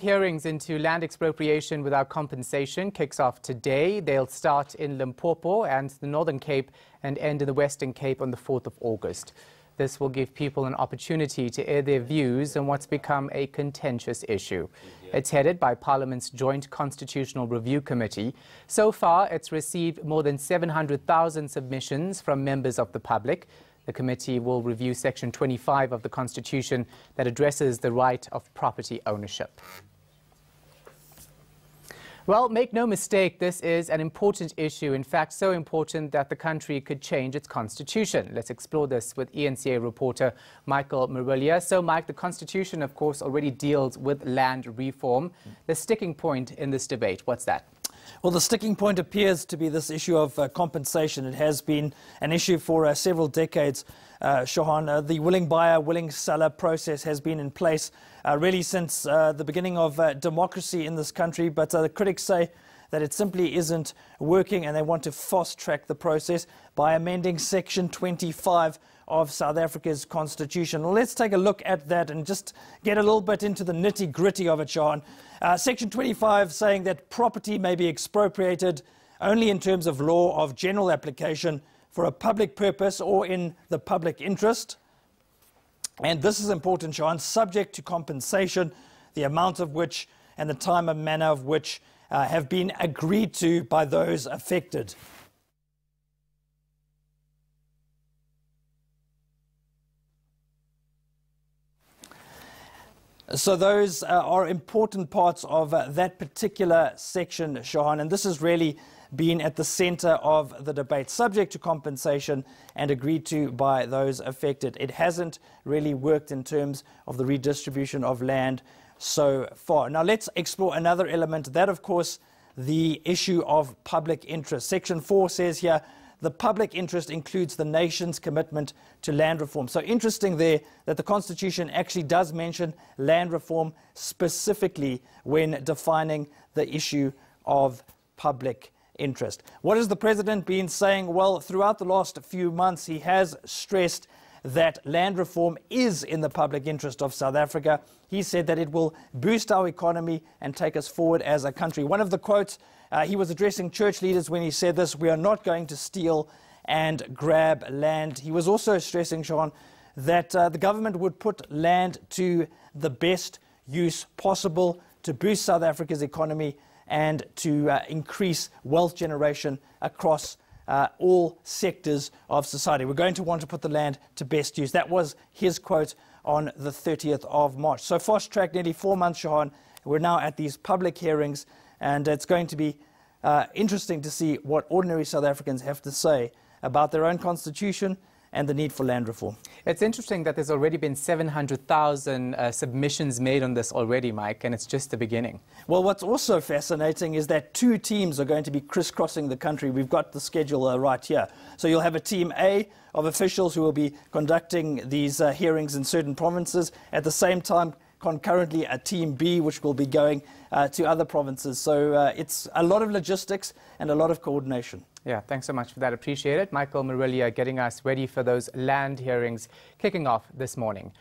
Hearings into land expropriation without compensation kicks off today. They'll start in Limpopo and the Northern Cape and end in the Western Cape on the 4th of August. This will give people an opportunity to air their views on what's become a contentious issue. It's headed by Parliament's Joint Constitutional Review Committee. So far, it's received more than 700,000 submissions from members of the public. The committee will review Section 25 of the Constitution that addresses the right of property ownership. Well, make no mistake, this is an important issue. In fact, so important that the country could change its constitution. Let's explore this with eNCA reporter Michael Marillier. So, Mike, the constitution, of course, already deals with land reform. The sticking point in this debate, what's that? Well, the sticking point appears to be this issue of compensation. It has been an issue for several decades, Shahan. The willing buyer, willing seller process has been in place really since the beginning of democracy in this country. But the critics say that it simply isn't working, and they want to fast-track the process by amending Section 25 of South Africa's constitution. Well, let's take a look at that and just get a little bit into the nitty-gritty of it, Sean. Section 25 saying that property may be expropriated only in terms of law of general application for a public purpose or in the public interest. And this is important, Sean, subject to compensation, the amount of which and the time and manner of which have been agreed to by those affected. So those are important parts of that particular section, Shahan, and this has really been at the centre of the debate, subject to compensation and agreed to by those affected. It hasn't really worked in terms of the redistribution of land so far. Now let's explore another element, that of course the issue of public interest. Section 4 says here, the public interest includes the nation's commitment to land reform. So interesting there that the Constitution actually does mention land reform specifically when defining the issue of public interest. What has the President been saying? Well, throughout the last few months, he has stressed that land reform is in the public interest of South Africa. He said that it will boost our economy and take us forward as a country. One of the quotes, he was addressing church leaders when he said this: "We are not going to steal and grab land." He was also stressing, Sean, that the government would put land to the best use possible to boost South Africa's economy and to increase wealth generation across all sectors of society. We're going to want to put the land to best use. That was his quote on the 30th of March. So fast-tracked, nearly 4 months, Shahan. We're now at these public hearings, and it's going to be interesting to see what ordinary South Africans have to say about their own constitution and the need for land reform. It's interesting that there's already been 700,000 submissions made on this already, Mike, and it's just the beginning. Well, what's also fascinating is that 2 teams are going to be crisscrossing the country. We've got the schedule right here. So you'll have a Team A of officials who will be conducting these hearings in certain provinces. At the same time, concurrently, a Team B, which will be going to other provinces. So it's a lot of logistics and a lot of coordination. Yeah, thanks so much for that. Appreciate it. Michael Marillier getting us ready for those land hearings kicking off this morning.